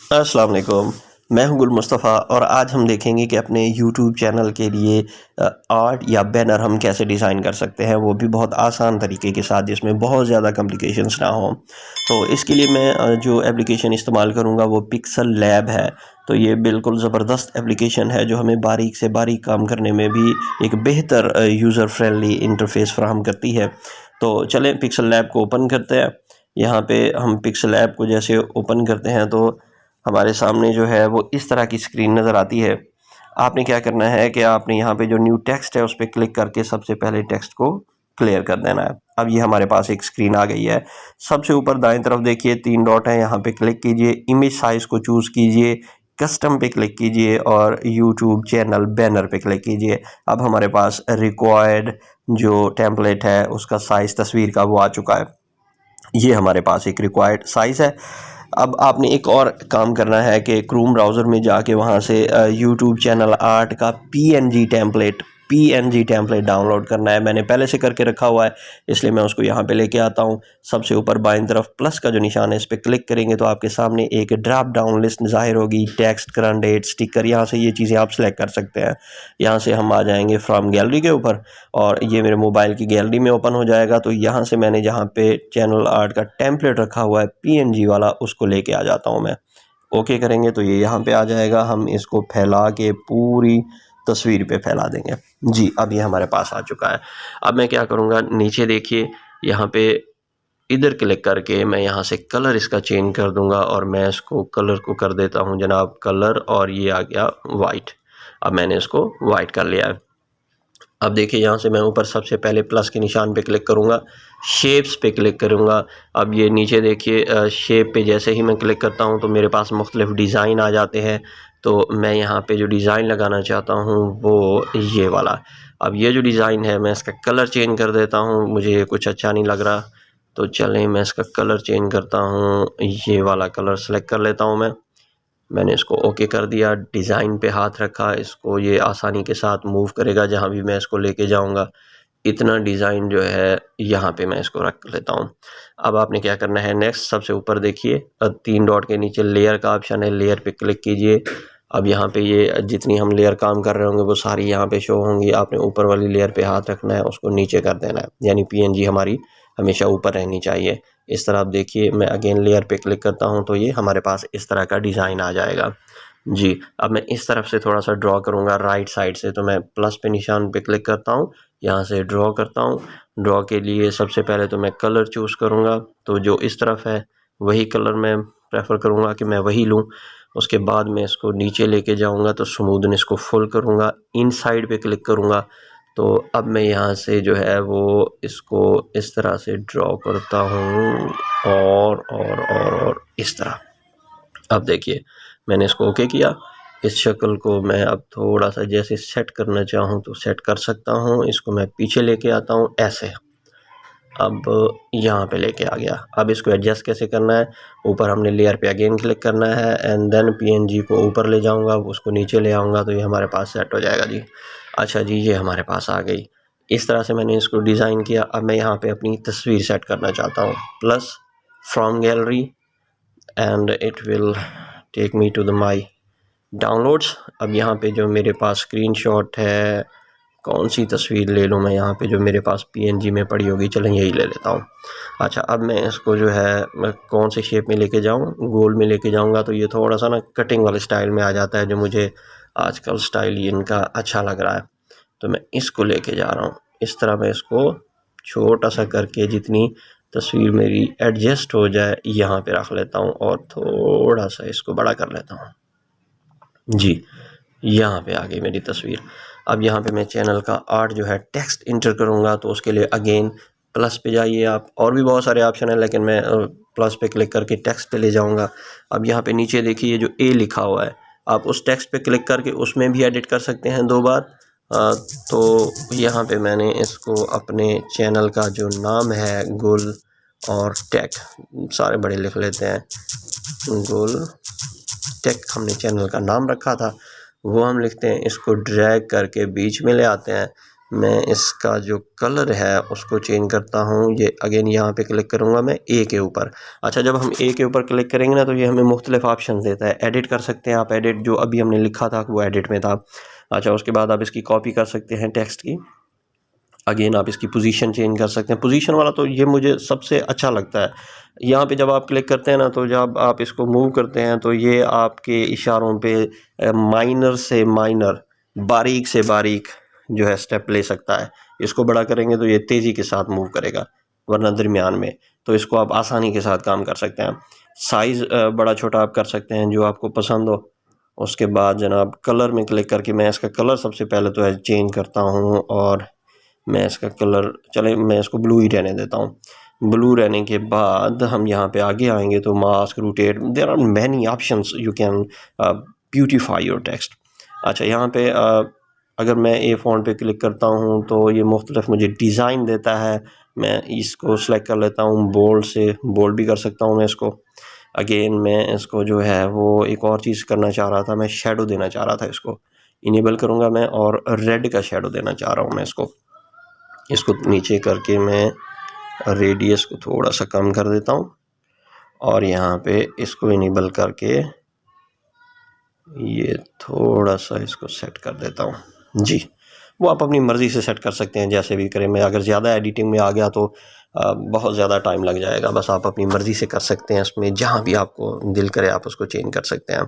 अस्सलाम वालेकुम। मैं हूं गुल मुस्तफ़ा और आज हम देखेंगे कि अपने यूट्यूब चैनल के लिए आर्ट या बैनर हम कैसे डिज़ाइन कर सकते हैं, वो भी बहुत आसान तरीके के साथ जिसमें बहुत ज़्यादा कॉम्प्लिकेशंस ना हों। तो इसके लिए मैं जो एप्लीकेशन इस्तेमाल करूंगा वो पिक्सल लैब है। तो ये बिल्कुल ज़बरदस्त एप्लीकेशन है जो हमें बारीक से बारीक काम करने में भी एक बेहतर यूज़र फ्रेंडली इंटरफेस फ्राहम करती है। तो चलें पिक्सल लैब को ओपन करते हैं। यहाँ पे हम पिक्सल ऐप को जैसे ओपन करते हैं तो हमारे सामने जो है वो इस तरह की स्क्रीन नज़र आती है। आपने क्या करना है कि आपने यहाँ पे जो न्यू टेक्स्ट है उस पर क्लिक करके सबसे पहले टेक्स्ट को क्लियर कर देना है। अब ये हमारे पास एक स्क्रीन आ गई है। सबसे ऊपर दाएं तरफ देखिए 3 डॉट हैं, यहाँ पे क्लिक कीजिए, इमेज साइज़ को चूज़ कीजिए, कस्टम पे क्लिक कीजिए और यूट्यूब चैनल बैनर पे क्लिक कीजिए। अब हमारे पास रिक्वायर्ड जो टेम्पलेट है उसका साइज़ तस्वीर का वो आ चुका है। ये हमारे पास एक रिक्वायर्ड साइज़ है। अब आपने एक और काम करना है कि क्रोम ब्राउज़र में जाके वहाँ से यूट्यूब चैनल आर्ट का पीएनजी टेम्पलेट डाउनलोड करना है। मैंने पहले से करके रखा हुआ है, इसलिए मैं उसको यहाँ पे लेके आता हूँ। सबसे ऊपर बाईं तरफ प्लस का जो निशान है इस पर क्लिक करेंगे तो आपके सामने एक ड्रॉप डाउन लिस्ट ज़ाहिर होगी, टेक्स्ट, करंट डेट, स्टिकर, यहाँ से ये चीज़ें आप सेलेक्ट कर सकते हैं। यहाँ से हम आ जाएंगे फ्रॉम गैलरी के ऊपर और ये मेरे मोबाइल की गैलरी में ओपन हो जाएगा। तो यहाँ से मैंने जहाँ पे चैनल आर्ट का टेम्पलेट रखा हुआ है पीएनजी वाला, उसको लेके आ जाता हूँ मैं। ओके करेंगे तो ये यहाँ पे आ जाएगा। हम इसको फैला के पूरी तस्वीर पे फैला देंगे। जी, अब ये हमारे पास आ चुका है। अब मैं क्या करूँगा, नीचे देखिए यहाँ पे इधर क्लिक करके मैं यहाँ से कलर इसका चेंज कर दूंगा और मैं इसको कलर को कर देता हूँ जनाब कलर, और ये आ गया वाइट। अब मैंने इसको वाइट कर लिया है। अब देखिए यहाँ से मैं ऊपर सबसे पहले प्लस के निशान पे क्लिक करूँगा, शेप्स पे क्लिक करूँगा। अब ये नीचे देखिए शेप पे जैसे ही मैं क्लिक करता हूँ तो मेरे पास मुख्तलिफ डिज़ाइन आ जाते हैं। तो मैं यहाँ पे जो डिज़ाइन लगाना चाहता हूँ वो ये वाला। अब ये जो डिज़ाइन है मैं इसका कलर चेंज कर देता हूँ, मुझे कुछ अच्छा नहीं लग रहा। तो चलें मैं इसका कलर चेंज करता हूँ, ये वाला कलर सेलेक्ट कर लेता हूँ। मैंने इसको ओके कर दिया, डिज़ाइन पे हाथ रखा, इसको ये आसानी के साथ मूव करेगा जहाँ भी मैं इसको लेके जाऊँगा। इतना डिज़ाइन जो है यहाँ पे मैं इसको रख लेता हूँ। अब आपने क्या करना है, नेक्स्ट सबसे ऊपर देखिए 3 डॉट के नीचे लेयर का ऑप्शन है, लेयर पे क्लिक कीजिए। अब यहाँ पे ये जितनी हम लेयर काम कर रहे होंगे वो सारी यहाँ पे शो होंगी। आपने ऊपर वाली लेयर पे हाथ रखना है, उसको नीचे कर देना है, यानी पीएनजी हमारी हमेशा ऊपर रहनी चाहिए। इस तरह आप देखिए, मैं अगेन लेयर पे क्लिक करता हूँ तो ये हमारे पास इस तरह का डिज़ाइन आ जाएगा। जी, अब मैं इस तरफ से थोड़ा सा ड्रॉ करूँगा राइट साइड से, तो मैं प्लस पे निशान पे क्लिक करता हूँ, यहाँ से ड्रॉ करता हूँ। ड्रॉ के लिए सबसे पहले तो मैं कलर चूज़ करूँगा, तो जो इस तरफ है वही कलर मैं प्रेफर करूँगा कि मैं वही लूँ। उसके बाद मैं इसको नीचे लेके जाऊँगा तो स्मूदनेस को फुल करूँगा, इनसाइड पे क्लिक करूँगा। तो अब मैं यहाँ से जो है वो इसको इस तरह से ड्रॉ करता हूँ और इस तरह। अब देखिए मैंने इसको ओके किया। इस शक्ल को मैं अब थोड़ा सा जैसे सेट करना चाहूँ तो सेट कर सकता हूँ। इसको मैं पीछे लेके आता हूँ ऐसे। अब यहाँ पे लेके आ गया। अब इसको एडजस्ट कैसे करना है, ऊपर हमने लेयर पे अगेन क्लिक करना है एंड देन पीएनजी को ऊपर ले जाऊँगा, उसको नीचे ले आऊँगा तो ये हमारे पास सेट हो जाएगा जी। अच्छा जी, ये हमारे पास आ गई। इस तरह से मैंने इसको डिज़ाइन किया। अब मैं यहाँ पे अपनी तस्वीर सेट करना चाहता हूँ, plus from gallery and it will take me to the my downloads. अब यहाँ पे जो मेरे पास स्क्रीनशॉट है, कौन सी तस्वीर ले लूँ मैं, यहाँ पे जो मेरे पास पीएनजी में पड़ी होगी, चलें यही ले लेता हूँ। अच्छा, अब मैं इसको जो है मैं कौन से शेप में लेके जाऊँ, गोल में लेके जाऊँगा तो ये थोड़ा सा ना कटिंग वाले स्टाइल में आ जाता है, जो मुझे आजकल स्टाइल ये इनका अच्छा लग रहा है। तो मैं इसको लेके जा रहा हूँ। इस तरह मैं इसको छोटा सा करके जितनी तस्वीर मेरी एडजस्ट हो जाए यहाँ पे रख लेता हूँ और थोड़ा सा इसको बड़ा कर लेता हूँ जी। यहाँ पे आ गई मेरी तस्वीर। अब यहाँ पे मैं चैनल का आर्ट जो है टेक्स्ट इंटर करूँगा, तो उसके लिए अगेन प्लस पे जाइए आप, और भी बहुत सारे ऑप्शन हैं लेकिन मैं प्लस पे क्लिक करके टेक्स्ट पे ले जाऊँगा। अब यहाँ पे नीचे देखिए जो ए लिखा हुआ है, आप उस टेक्स्ट पे क्लिक करके उसमें भी एडिट कर सकते हैं 2 बार। तो यहाँ पे मैंने इसको अपने चैनल का जो नाम है गुल और टेक, सारे बड़े लिख लेते हैं, गुल टेक हमने चैनल का नाम रखा था, वो हम लिखते हैं। इसको ड्रैग करके बीच में ले आते हैं। मैं इसका जो कलर है उसको चेंज करता हूँ। ये अगेन यहाँ पे क्लिक करूँगा मैं ए के ऊपर। अच्छा, जब हम ए के ऊपर क्लिक करेंगे ना तो ये हमें मुख्तलिफ ऑप्शन देता है। एडिट कर सकते हैं आप, एडिट जो अभी हमने लिखा था वो एडिट में था। अच्छा, उसके बाद आप इसकी कॉपी कर सकते हैं टेक्स्ट की। अगेन आप इसकी पोजीशन चेंज कर सकते हैं। पोजीशन वाला तो ये मुझे सबसे अच्छा लगता है। यहाँ पे जब आप क्लिक करते हैं ना तो जब आप इसको मूव करते हैं तो ये आपके इशारों पे माइनर से माइनर, बारीक से बारीक जो है स्टेप ले सकता है। इसको बड़ा करेंगे तो ये तेज़ी के साथ मूव करेगा, वरना दरमियान में। तो इसको आप आसानी के साथ काम कर सकते हैं। साइज़ बड़ा छोटा आप कर सकते हैं जो आपको पसंद हो। उसके बाद जनाब कलर में क्लिक करके मैं इसका कलर सबसे पहले तो है चेंज करता हूँ, और मैं इसका कलर, चले मैं इसको ब्लू ही रहने देता हूँ। ब्लू रहने के बाद हम यहाँ पे आगे आएंगे तो mask, rotate, there are many options you can beautify your text. अच्छा, यहाँ पे अगर मैं ए फ़ॉन्ट पे क्लिक करता हूँ तो ये मुख्तलिफ मुझे डिज़ाइन देता है। मैं इसको सेलेक्ट कर लेता हूँ, बोल्ड से बोल्ड भी कर सकता हूँ मैं इसको। अगेन मैं इसको जो है वो एक और चीज़ करना चाह रहा था, मैं शेडो देना चाह रहा था। इसको इनेबल करूँगा मैं, और रेड का शेडो देना चाह रहा हूँ मैं इसको नीचे करके मैं रेडियस को थोड़ा सा कम कर देता हूँ, और यहाँ पे इसको इनेबल करके ये थोड़ा सा इसको सेट कर देता हूँ। जी, वो आप अपनी मर्ज़ी से सेट कर सकते हैं, जैसे भी करें। मैं अगर ज़्यादा एडिटिंग में आ गया तो बहुत ज़्यादा टाइम लग जाएगा। बस आप अपनी मर्ज़ी से कर सकते हैं, इसमें जहाँ भी आपको दिल करे आप उसको चेंज कर सकते हैं।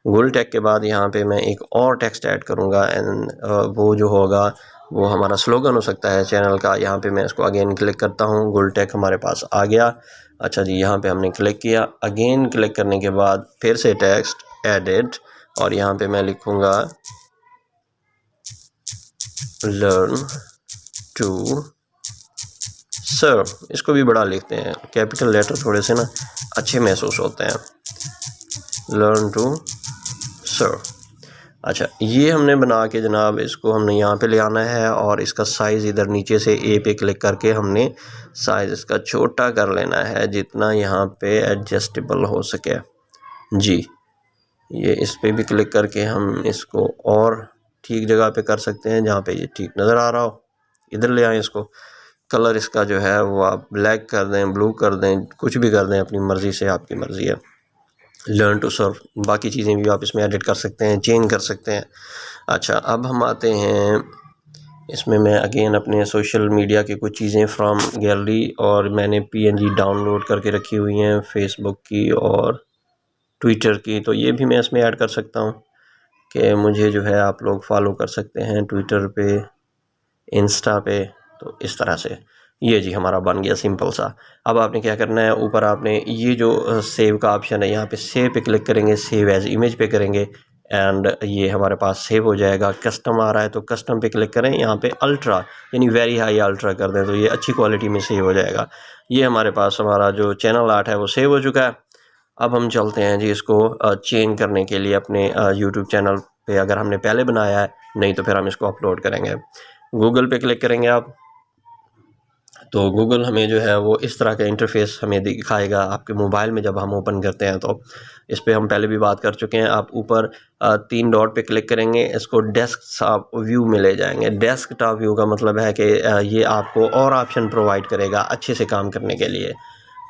गुल टैग के बाद यहाँ पे मैं एक और टेक्स्ट ऐड करूँगा, एंड वो जो होगा वो हमारा स्लोगन हो सकता है चैनल का। यहाँ पे मैं इसको अगेन क्लिक करता हूँ, गुल टैग हमारे पास आ गया। अच्छा जी, यहाँ पे हमने क्लिक किया। अगेन क्लिक करने के बाद फिर से टेक्स्ट एडिट, और यहाँ पे मैं लिखूँगा लर्न टू सर्व। इसको भी बड़ा लिखते हैं, कैपिटल लेटर थोड़े से ना अच्छे महसूस होते हैं। Learn to serve. अच्छा, ये हमने बना के जनाब इसको हमने यहाँ पे ले आना है, और इसका साइज़ इधर नीचे से ए पे क्लिक करके हमने साइज़ इसका छोटा कर लेना है जितना यहाँ पे एडजस्टेबल हो सके। जी, ये इस पे भी क्लिक करके हम इसको और ठीक जगह पे कर सकते हैं जहाँ पे ये ठीक नज़र आ रहा हो। इधर ले आएँ इसको। कलर इसका जो है वो आप ब्लैक कर दें, ब्लू कर दें, कुछ भी कर दें, अपनी मर्ज़ी से, आपकी मर्ज़ी है। लर्न टू सर्व, बाकी चीज़ें भी आप इसमें एडिट कर सकते हैं, चेंज कर सकते हैं। अच्छा, अब हम आते हैं इसमें, मैं अगेन अपने सोशल मीडिया की कुछ चीज़ें फ्रॉम गैलरी, और मैंने PNG डाउनलोड करके रखी हुई हैं फेसबुक की और ट्विटर की, तो ये भी मैं इसमें ऐड कर सकता हूँ कि मुझे जो है आप लोग फॉलो कर सकते हैं ट्विटर पे, इंस्टा पे। तो इस तरह से ये जी हमारा बन गया सिंपल सा। अब आपने क्या करना है, ऊपर आपने ये जो सेव का ऑप्शन है, यहाँ पे सेव पे क्लिक करेंगे, सेव एज इमेज पे करेंगे, एंड ये हमारे पास सेव हो जाएगा। कस्टम आ रहा है तो कस्टम पे क्लिक करें, यहाँ पे अल्ट्रा यानी वेरी हाई अल्ट्रा कर दें तो ये अच्छी क्वालिटी में सेव हो जाएगा। ये हमारे पास हमारा जो चैनल आर्ट है वो सेव हो चुका है। अब हम चलते हैं जी इसको चेंज करने के लिए अपने यूट्यूब चैनल पे, अगर हमने पहले बनाया है, नहीं तो फिर हम इसको अपलोड करेंगे। गूगल पे क्लिक करेंगे आप, तो गूगल हमें जो है वो इस तरह का इंटरफेस हमें दिखाएगा आपके मोबाइल में जब हम ओपन करते हैं। तो इस पे हम पहले भी बात कर चुके हैं। आप ऊपर 3 डॉट पे क्लिक करेंगे, इसको डेस्कटॉप व्यू में ले जाएंगे। डेस्कटॉप व्यू का मतलब है कि ये आपको और ऑप्शन प्रोवाइड करेगा अच्छे से काम करने के लिए।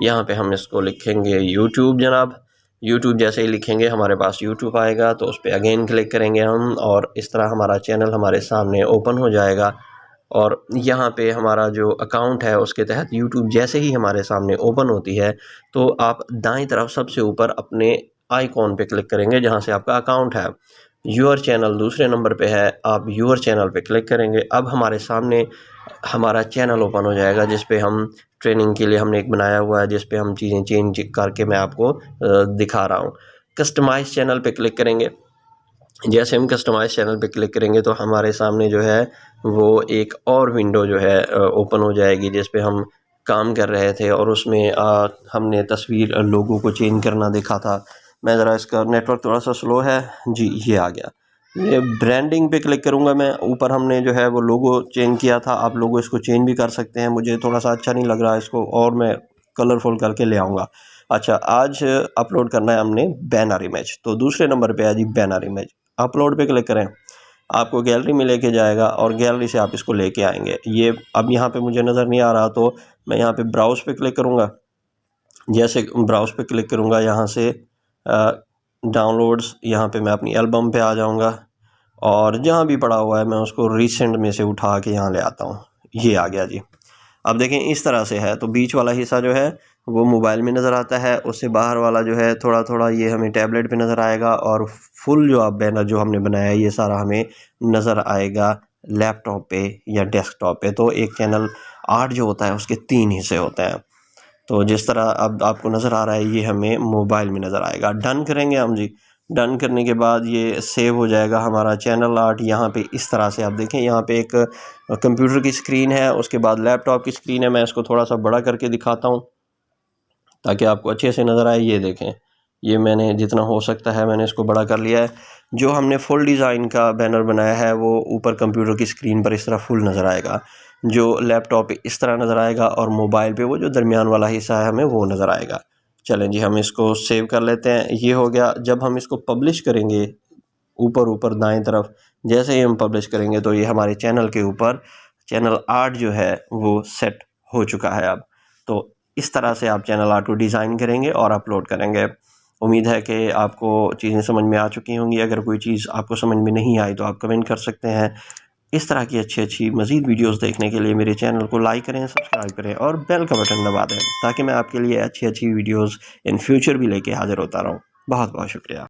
यहाँ पे हम इसको लिखेंगे यूट्यूब जनाब। यूट्यूब जैसे ही लिखेंगे हमारे पास यूट्यूब आएगा, तो उस पर अगेन क्लिक करेंगे हम, और इस तरह हमारा चैनल हमारे सामने ओपन हो जाएगा। और यहाँ पे हमारा जो अकाउंट है उसके तहत यूट्यूब जैसे ही हमारे सामने ओपन होती है तो आप दाईं तरफ सबसे ऊपर अपने आइकॉन पे क्लिक करेंगे जहाँ से आपका अकाउंट है। यूअर चैनल दूसरे नंबर पे है, आप यूअर चैनल पे क्लिक करेंगे। अब हमारे सामने हमारा चैनल ओपन हो जाएगा जिस पे हम ट्रेनिंग के लिए हमने एक बनाया हुआ है, जिस पे हम चीज़ें चेंज करके मैं आपको दिखा रहा हूँ। कस्टमाइज चैनल पे क्लिक करेंगे। जैसे हम कस्टमाइज चैनल पे क्लिक करेंगे तो हमारे सामने जो है वो एक और विंडो जो है ओपन हो जाएगी जिस पे हम काम कर रहे थे, और उसमें हमने तस्वीर लोगों को चेंज करना देखा था। मैं ज़रा, इसका नेटवर्क थोड़ा सा स्लो है जी, ये आ गया। ये ब्रांडिंग पे क्लिक करूँगा मैं। ऊपर हमने जो है वो लोगो चेंज किया था, आप लोगो इसको चेंज भी कर सकते हैं। मुझे थोड़ा सा अच्छा नहीं लग रहा है इसको, और मैं कलरफुल करके ले आऊँगा। अच्छा, आज अपलोड करना है हमने बैनर इमेज, तो दूसरे नंबर पे है जी बैनर इमेज। अपलोड पे क्लिक करें। आपको गैलरी में लेके जाएगा और गैलरी से आप इसको लेके आएंगे। ये अब यहाँ पे मुझे नज़र नहीं आ रहा तो मैं यहाँ पे ब्राउज़ पे क्लिक करूँगा। जैसे ब्राउज़ पे क्लिक करूँगा यहाँ से डाउनलोड्स, यहाँ पे मैं अपनी एल्बम पे आ जाऊँगा और जहाँ भी पड़ा हुआ है मैं उसको रिसेंट में से उठा के यहाँ ले आता हूँ। ये आ गया जी। अब देखें इस तरह से है, तो बीच वाला हिस्सा जो है वो मोबाइल में नज़र आता है, उससे बाहर वाला जो है थोड़ा थोड़ा ये हमें टैबलेट पे नज़र आएगा और फुल जो आप बैनर जो हमने बनाया है ये सारा हमें नज़र आएगा लैपटॉप पे या डेस्कटॉप पे। तो एक चैनल आर्ट जो होता है उसके 3 हिस्से होते हैं। तो जिस तरह अब आपको नज़र आ रहा है ये हमें मोबाइल में नज़र आएगा। डन करेंगे हम जी। डन करने के बाद ये सेव हो जाएगा हमारा चैनल आर्ट। यहाँ पे इस तरह से आप देखें, यहाँ पे एक कंप्यूटर की स्क्रीन है, उसके बाद लैपटॉप की स्क्रीन है। मैं इसको थोड़ा सा बड़ा करके दिखाता हूँ ताकि आपको अच्छे से नज़र आए। ये देखें, ये मैंने जितना हो सकता है मैंने इसको बड़ा कर लिया है। जो हमने फुल डिज़ाइन का बैनर बनाया है वो ऊपर कंप्यूटर की स्क्रीन पर इस तरह फुल नज़र आएगा, जो लैपटॉप पे इस तरह नज़र आएगा और मोबाइल पे वो जो दरमियान वाला हिस्सा है हमें वो नज़र आएगा। चलें जी, हम इसको सेव कर लेते हैं। ये हो गया। जब हम इसको पब्लिश करेंगे ऊपर ऊपर दाएं तरफ, जैसे ही हम पब्लिश करेंगे तो ये हमारे चैनल के ऊपर चैनल आर्ट जो है वो सेट हो चुका है अब। तो इस तरह से आप चैनल आर्ट को डिज़ाइन करेंगे और अपलोड करेंगे। उम्मीद है कि आपको चीज़ें समझ में आ चुकी होंगी। अगर कोई चीज़ आपको समझ में नहीं आई तो आप कमेंट कर सकते हैं। इस तरह की अच्छी मज़ीद वीडियोस देखने के लिए मेरे चैनल को लाइक करें, सब्सक्राइब करें और बेल का बटन दबा दें ताकि मैं आपके लिए अच्छी वीडियोस इन फ्यूचर भी लेके हाज़िर होता रहूँ। बहुत बहुत शुक्रिया।